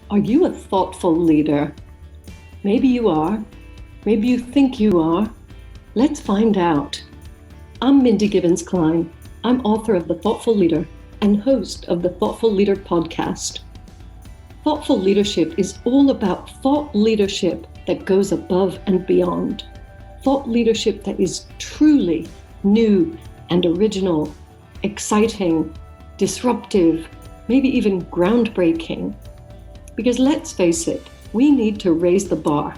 Are you a thoughtful leader? Maybe you are. Maybe you think you are. Let's find out. I'm Mindy Gibbins-Klein. I'm author of The Thoughtful Leader and host of the Thoughtful Leader podcast. Thoughtful leadership is all about thought leadership that goes above and beyond. Thought leadership that is truly new and original, exciting, disruptive, maybe even groundbreaking. Because let's face it, we need to raise the bar.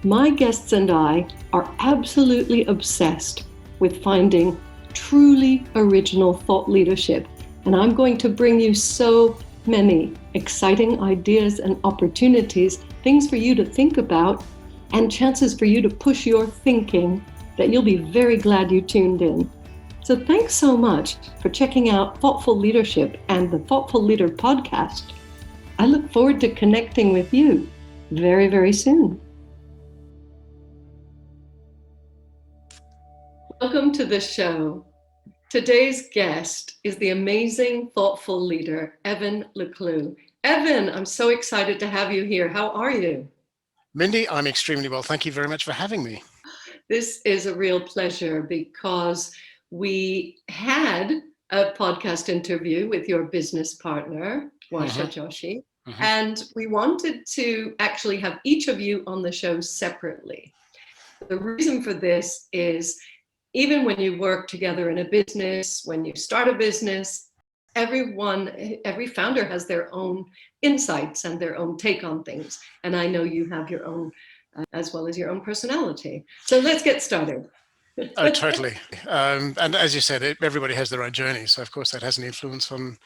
My guests and I are absolutely obsessed with finding truly original thought leadership, and I'm going to bring you so many exciting ideas and opportunities, things for you to think about, and chances for you to push your thinking that you'll be very glad you tuned in. So thanks so much for checking out Thoughtful Leadership and the Thoughtful Leader podcast. I look forward to connecting with you very, very soon. Welcome to the show. Today's guest is the amazing thoughtful leader, Evan Leclue. Evan, I'm so excited to have you here. How are you? Mindy, I'm extremely well. Thank you very much for having me. This is a real pleasure because we had a podcast interview with your business partner, Warsha Joshi, and we wanted to actually have each of you on the show separately. The reason for this is even when you work together in a business, when you start a business, every founder has their own insights and their own take on things. And I know you have your own, as well as your own personality. So let's get started. Oh, totally. And as you said, everybody has their own journey. So of course that has an influence on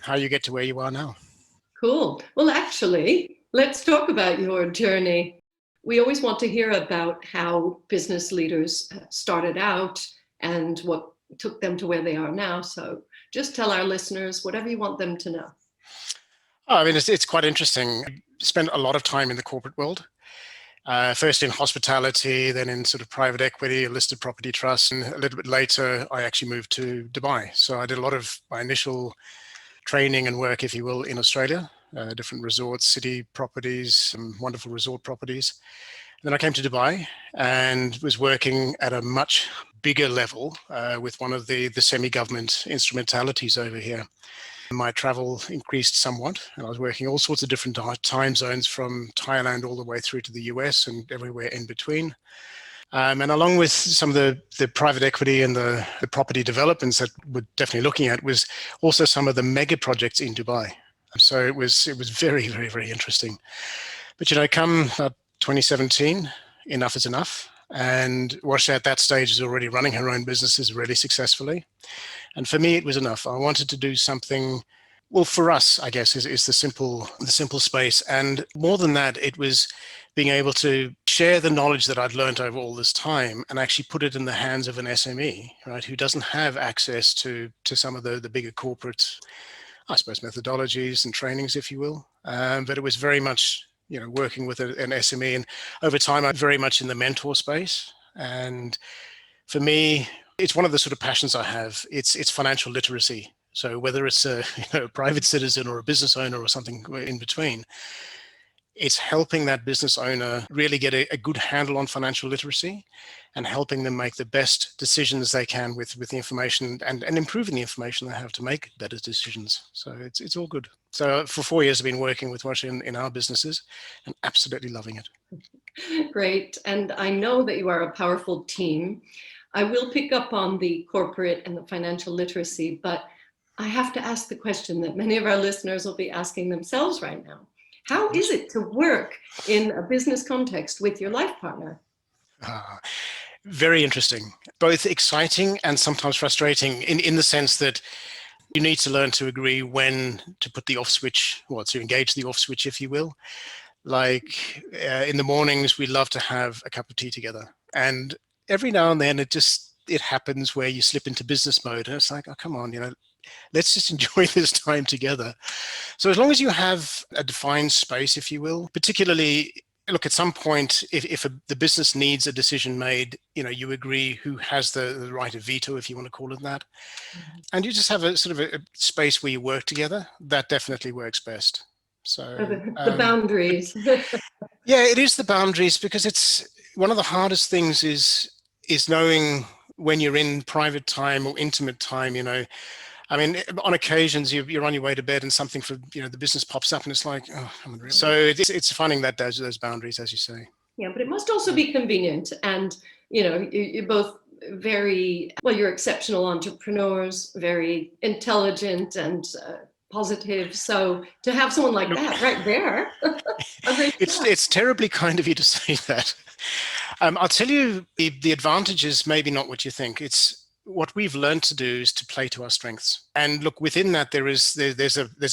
how you get to where you are now. Cool. Well, actually, let's talk about your journey. We always want to hear about how business leaders started out and what took them to where they are now. So just tell our listeners whatever you want them to know. Oh, I mean, it's quite interesting. I spent a lot of time in the corporate world. First in hospitality, then in sort of private equity, a listed property trust. And a little bit later, I actually moved to Dubai. So I did a lot of my initial training and work, if you will, in Australia, different resorts, city properties, some wonderful resort properties. Then I came to Dubai and was working at a much bigger level with one of the semi-government instrumentalities over here. My travel increased somewhat, and I was working all sorts of different time zones from Thailand all the way through to the US and everywhere in between. And along with some of the private equity and the property developments that we're definitely looking at was also some of the mega projects in Dubai. So it was very, very, very interesting. But, come 2017, enough is enough. And Warsha at that stage is already running her own businesses really successfully. And for me, it was enough. I wanted to do something, well, for us, I guess, is the simple space. And more than that, it was being able to share the knowledge that I'd learned over all this time and actually put it in the hands of an SME, right, who doesn't have access to some of the bigger corporate, I suppose, methodologies and trainings, if you will. But it was very much, working with an SME. And over time, I'm very much in the mentor space. And for me, it's one of the sort of passions I have. It's financial literacy. So whether it's a private citizen or a business owner or something in between, it's helping that business owner really get a good handle on financial literacy and helping them make the best decisions they can with the information and improving the information they have to make better decisions. So it's all good. So for 4 years, I've been working with Warsha in our businesses and absolutely loving it. Great. And I know that you are a powerful team. I will pick up on the corporate and the financial literacy, but I have to ask the question that many of our listeners will be asking themselves right now. How is it to work in a business context with your life partner? Very interesting, both exciting and sometimes frustrating in the sense that you need to learn to agree when to put the off switch, to engage the off switch, if you will. Like in the mornings, we love to have a cup of tea together. And every now and then it happens where you slip into business mode and it's like, oh, come on, let's just enjoy this time together. So as long as you have a defined space, if you will, particularly, look, at some point, if the business needs a decision made, you agree who has the right of veto, if you want to call it that. And you just have a sort of a space where you work together. That definitely works best. So The boundaries. yeah, it is the boundaries, because it's one of the hardest things is knowing when you're in private time or intimate time. I mean, on occasions you're on your way to bed and something for the business pops up and it's like, oh, come on, really? So it's finding those boundaries, as you say. Yeah, but it must also be convenient. And, you're both very, well, you're exceptional entrepreneurs, very intelligent and positive. So to have someone like that right there, it's terribly kind of you to say that. I'll tell you, the advantage is maybe not what you think. It's what we've learned to do is to play to our strengths. And look, within that, there's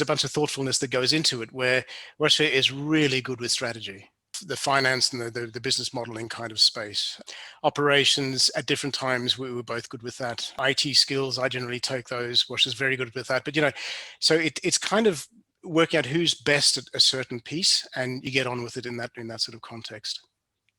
a bunch of thoughtfulness that goes into it, where Warsha is really good with strategy, the finance and the business modeling kind of space. Operations at different times, we were both good with that. IT skills, I generally take those. Warsha's very good with that. But, so it's kind of working out who's best at a certain piece, and you get on with it in that sort of context.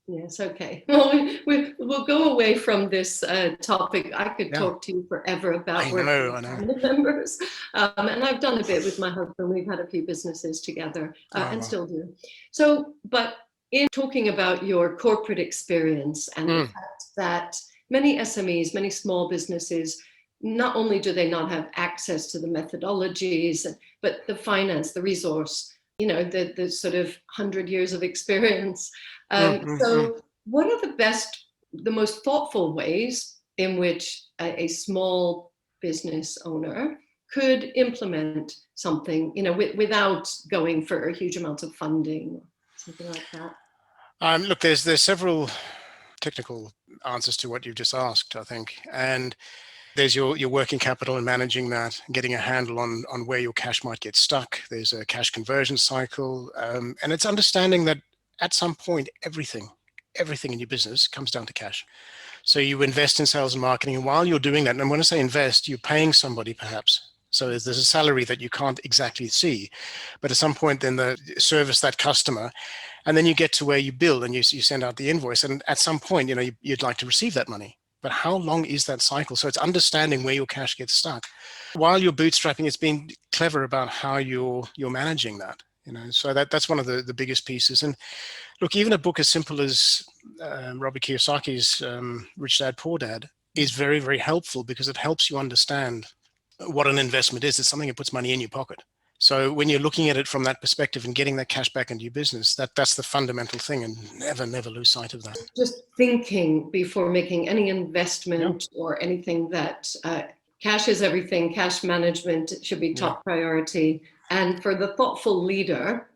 Yes, okay. Well, we'll go away from this topic. I could talk to you forever about working with family members. And I've done a bit with my husband. We've had a few businesses together and still do. So, but in talking about your corporate experience and the fact that many SMEs, many small businesses, not only do they not have access to the methodologies, but the finance, the resource, the sort of 100 years of experience. So what are the most thoughtful ways in which a small business owner could implement something, without going for huge amounts of funding or something like that? Look, there's several technical answers to what you've just asked, I think. And there's your working capital and managing that, getting a handle on where your cash might get stuck. There's a cash conversion cycle. And it's understanding that at some point, everything in your business comes down to cash. So you invest in sales and marketing. And while you're doing that, and when I say invest, you're paying somebody perhaps. So there's a salary that you can't exactly see. But at some point, then the service that customer, and then you get to where you bill and you send out the invoice. And at some point, you'd like to receive that money. But how long is that cycle? So it's understanding where your cash gets stuck. While you're bootstrapping, it's being clever about how you're managing that. So that's one of the biggest pieces. And look, even a book as simple as Robert Kiyosaki's Rich Dad, Poor Dad is very, very helpful, because it helps you understand what an investment is. It's something that puts money in your pocket. So when you're looking at it from that perspective and getting that cash back into your business, that's the fundamental thing, and never lose sight of that. Just thinking before making any investment or anything that cash is everything, cash management should be top priority. And for the thoughtful leader,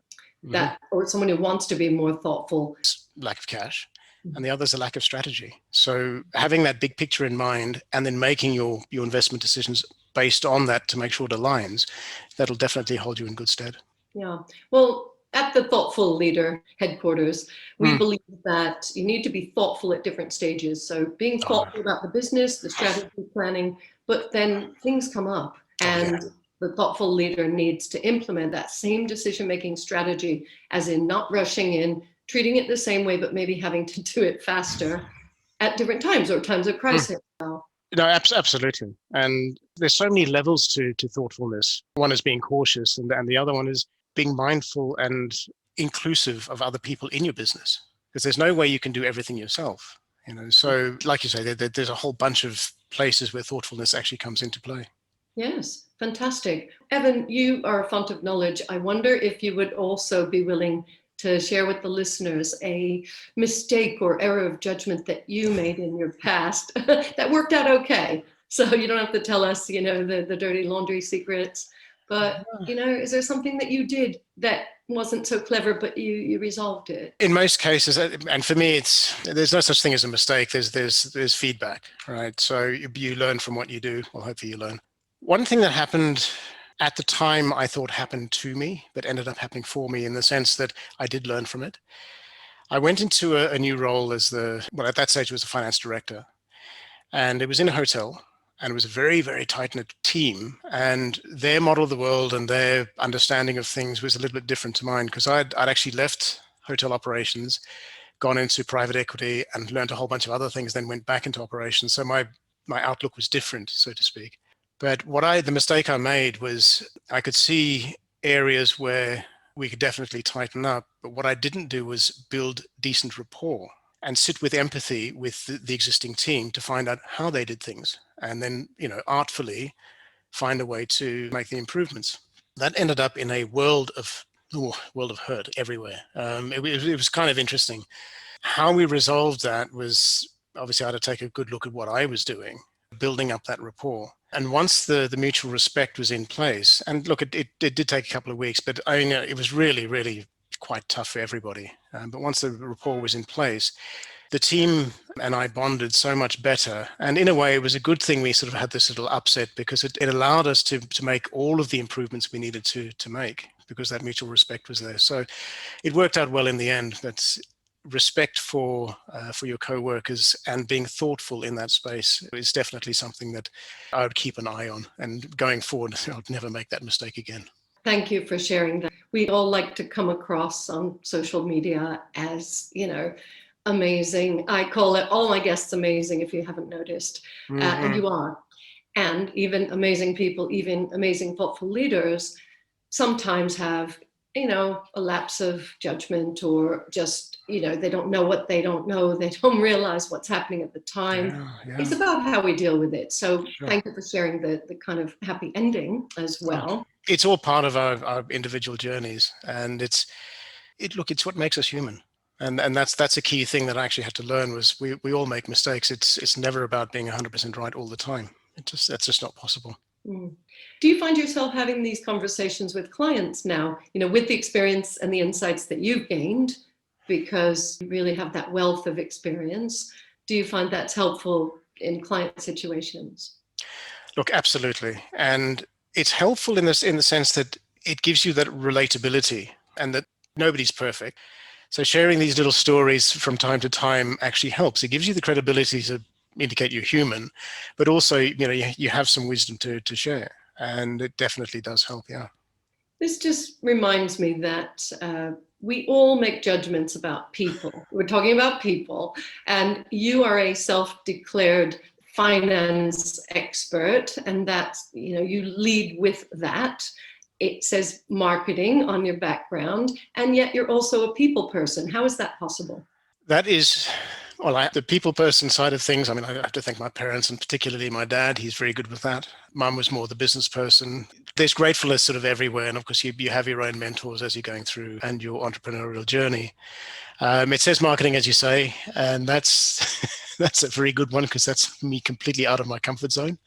or someone who wants to be more thoughtful, lack of cash, and the other is a lack of strategy. So having that big picture in mind and then making your investment decisions based on that to make sure it aligns, that'll definitely hold you in good stead. Yeah. Well, at the Thoughtful Leader headquarters, we believe that you need to be thoughtful at different stages. So being thoughtful about the business, the strategy planning, but then things come up and the thoughtful leader needs to implement that same decision-making strategy, as in not rushing in, treating it the same way, but maybe having to do it faster at different times or times of crisis. No, absolutely. And there's so many levels to thoughtfulness. One is being cautious, and the other one is being mindful and inclusive of other people in your business, because there's no way you can do everything yourself. So like you say, there's a whole bunch of places where thoughtfulness actually comes into play. Yes, fantastic. Evan, you are a font of knowledge. I wonder if you would also be willing to share with the listeners a mistake or error of judgment that you made in your past that worked out okay. So you don't have to tell us, the dirty laundry secrets, but, is there something that you did that wasn't so clever, but you resolved it? In most cases, and for me, there's no such thing as a mistake. There's feedback, right? So you learn from what you do. Well, hopefully you learn. One thing that happened at the time I thought happened to me, but ended up happening for me, in the sense that I did learn from it. I went into a new role as at that stage was a finance director, and it was in a hotel, and it was a very, very tight-knit team, and their model of the world and their understanding of things was a little bit different to mine, because I'd actually left hotel operations, gone into private equity, and learned a whole bunch of other things, then went back into operations. So my outlook was different, so to speak. But the mistake I made was I could see areas where we could definitely tighten up. But what I didn't do was build decent rapport and sit with empathy with the existing team to find out how they did things, and then, artfully find a way to make the improvements. That ended up in a world of hurt everywhere. It was kind of interesting. How we resolved that was, obviously I had to take a good look at what I was doing, building up that rapport. And once the mutual respect was in place, and look, it did take a couple of weeks, but it was really, really quite tough for everybody. But once the rapport was in place, the team and I bonded so much better. And in a way, it was a good thing we sort of had this little upset, because it allowed us to make all of the improvements we needed to make, because that mutual respect was there. So it worked out well in the end. But respect for your co-workers and being thoughtful in that space is definitely something that I would keep an eye on. And going forward, I'll never make that mistake again. Thank you for sharing that. We all like to come across on social media as, amazing. I call it all my guests amazing, if you haven't noticed. And you are. And even amazing people, even amazing thoughtful leaders sometimes have, a lapse of judgment, or just, they don't know what they don't know. They don't realize what's happening at the time. Yeah. It's about how we deal with it. So Sure. Thank you for sharing the kind of happy ending as well. It's all part of our individual journeys, and it's what makes us human. And that's a key thing that I actually had to learn, was we all make mistakes. It's never about being 100% right all the time. That's just not possible. Do you find yourself having these conversations with clients now, with the experience and the insights that you've gained, because you really have that wealth of experience? Do you find that's helpful in client situations? Look, absolutely. And it's helpful in the sense that it gives you that relatability, and that nobody's perfect. So sharing these little stories from time to time actually helps. It gives you the credibility to indicate you're human, but also, you have some wisdom to share. And it definitely does help, yeah. This just reminds me that we all make judgments about people. We're talking about people, and you are a self-declared finance expert, and that's, you lead with that. It says marketing on your background, and yet you're also a people person. How is that possible? That is, the people person side of things. I have to thank my parents, and particularly my dad. He's very good with that. Mum was more the business person. There's gratefulness sort of everywhere. And of course, you have your own mentors as you're going through and your entrepreneurial journey. It says marketing, as you say, and that's a very good one, because that's me completely out of my comfort zone.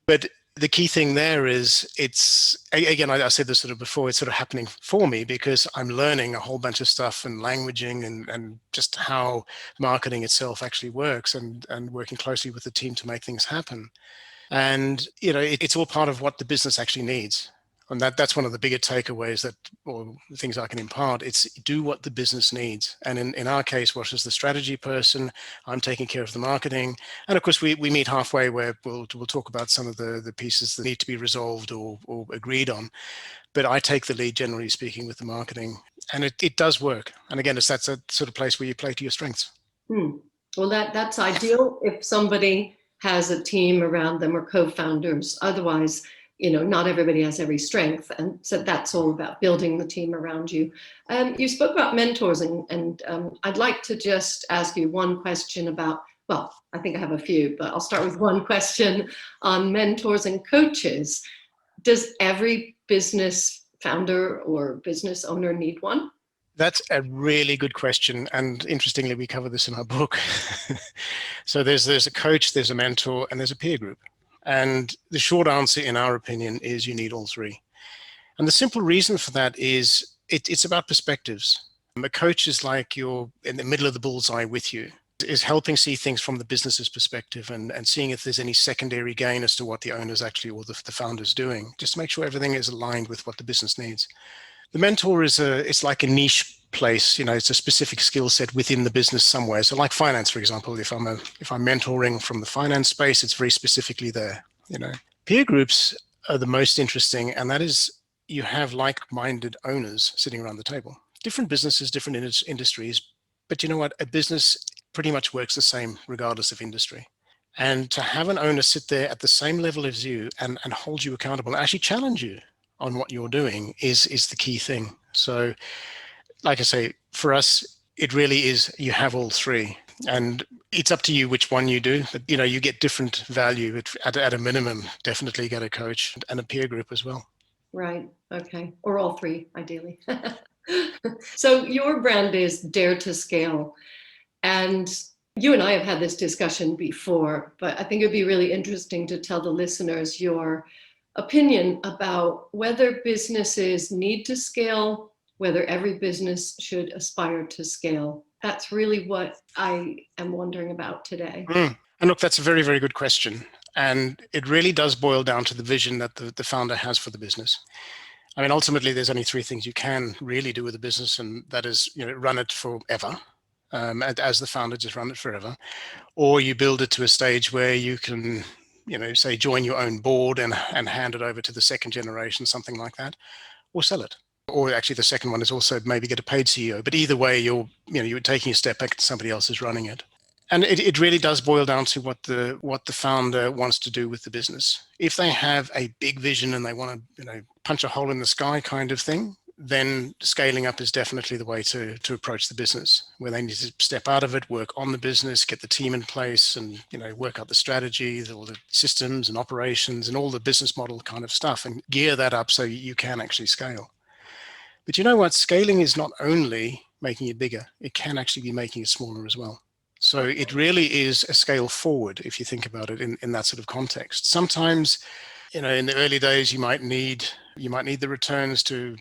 But the key thing there is, I said this sort of before, it's sort of happening for me because I'm learning a whole bunch of stuff and languaging and just how marketing itself actually works, and working closely with the team to make things happen. And, it's all part of what the business actually needs. And that's one of the bigger takeaways or things I can impart. It's do what the business needs. And in our case, Warsha's the strategy person. I'm taking care of the marketing. And of course, we meet halfway, where we'll talk about some of the pieces that need to be resolved or agreed on. But I take the lead, generally speaking, with the marketing. And it does work. And again, that's a sort of place where you play to your strengths. Well, that's ideal if somebody has a team around them, or co-founders. Otherwise, not everybody has every strength. And so that's all about building the team around you. You spoke about mentors, and I'd like to just ask you one question about, well, I think I have a few, but I'll start with one question on mentors and coaches. Does every business founder or business owner need one? That's a really good question. And interestingly, we cover this in our book. So there's a coach, there's a mentor, and there's a peer group. And the short answer, in our opinion, is you need all three. And the simple reason for that is it's about perspectives. A coach is like you're in the middle of the bullseye with you, is helping see things from the business's perspective, and seeing if there's any secondary gain as to what the owner's actually, or the founder's doing, just to make sure everything is aligned with what the business needs. The mentor it's like a niche place, it's a specific skill set within the business somewhere. So like finance, for example, if I'm mentoring from the finance space, it's very specifically there, Peer groups are the most interesting, and that is, you have like-minded owners sitting around the table. Different businesses, different industries, but you know what? A business pretty much works the same regardless of industry. And to have an owner sit there at the same level as you and hold you accountable and actually challenge you on what you're doing is the key thing. So, like I say, for us, it really is, you have all three. And it's up to you which one you do. But, you get different value at a minimum. Definitely get a coach and a peer group as well. Right. Okay. Or all three, ideally. So your brand is Dare to Scale. And you and I have had this discussion before, but I think it'd be really interesting to tell the listeners your opinion about whether businesses need to scale, whether every business should aspire to scale. That's really what I am wondering about today. And look, that's a very, very good question. And it really does boil down to the vision that the founder has for the business. I mean, ultimately, there's only three things you can really do with a business, and that is, run it forever. As the founder, just run it forever. Or you build it to a stage where you can, say join your own board and hand it over to the second generation, something like that, or sell it. Or actually the second one is also maybe get a paid CEO. But either way, you're taking a step back and somebody else is running it. And it really does boil down to what the founder wants to do with the business. If they have a big vision and they want to, punch a hole in the sky kind of thing, then scaling up is definitely the way to approach the business, where they need to step out of it, work on the business, get the team in place, and work out the strategy, all the systems and operations and all the business model kind of stuff, and gear that up so you can actually scale. But you know what? Scaling is not only making it bigger, it can actually be making it smaller as well. So it really is a scale forward if you think about it in that sort of context. Sometimes, in the early days, you might need the returns to,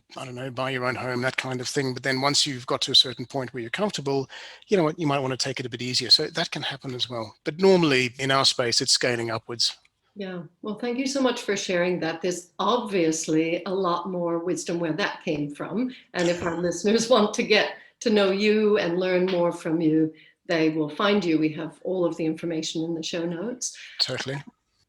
buy your own home, that kind of thing. But then once you've got to a certain point where you're comfortable, you might want to take it a bit easier. So that can happen as well. But normally in our space, it's scaling upwards. Yeah. Well, thank you so much for sharing that. There's obviously a lot more wisdom where that came from. And if our listeners want to get to know you and learn more from you, they will find you. We have all of the information in the show notes. Totally.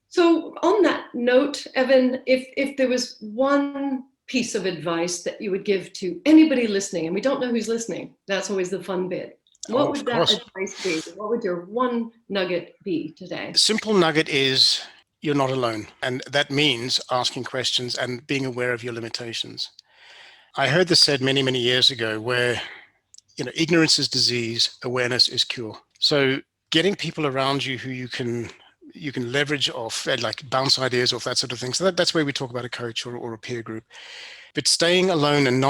So on that note, Evan, if there was one piece of advice that you would give to anybody listening, and we don't know who's listening, that's always the fun bit. What would that advice be? What would your one nugget be today? The simple nugget is you're not alone. And that means asking questions and being aware of your limitations. I heard this said many, many years ago where, ignorance is disease, awareness is cure. So getting people around you who you can leverage off, like bounce ideas off, that sort of thing. So that's where we talk about a coach or a peer group. But staying alone and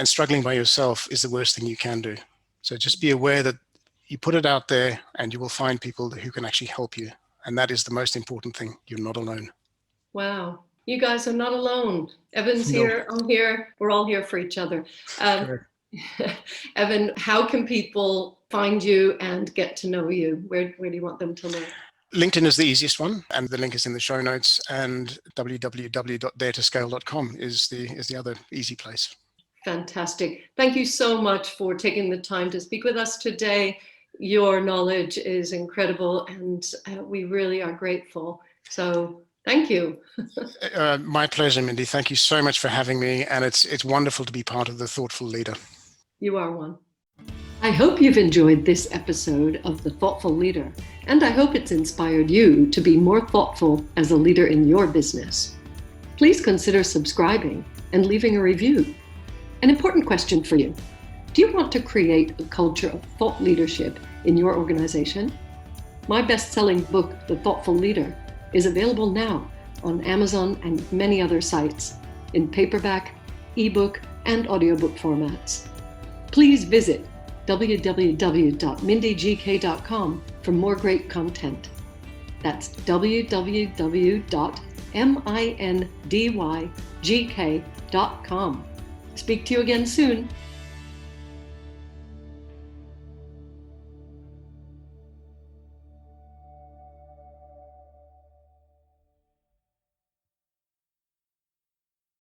struggling by yourself is the worst thing you can do. So just be aware that you put it out there and you will find people who can actually help you. And that is the most important thing. You're not alone. Wow. You guys are not alone. Evan's here. I'm here. We're all here for each other. Evan, how can people find you and get to know you? Where do you want them to live? LinkedIn is the easiest one, and the link is in the show notes, and www.daretoscale.com is the other easy place. Fantastic. Thank you so much for taking the time to speak with us today. Your knowledge is incredible, and we really are grateful. So thank you. My pleasure, Mindy. Thank you so much for having me, and it's wonderful to be part of the Thoughtful Leader. You are one. I hope you've enjoyed this episode of The Thoughtful Leader, and I hope it's inspired you to be more thoughtful as a leader in your business. Please consider subscribing and leaving a review. An important question for you. Do you want to create a culture of thought leadership in your organization? My best-selling book, The Thoughtful Leader, is available now on Amazon and many other sites in paperback, ebook, and audiobook formats. Please visit www.mindygk.com for more great content. That's www.mindygk.com. Speak to you again soon.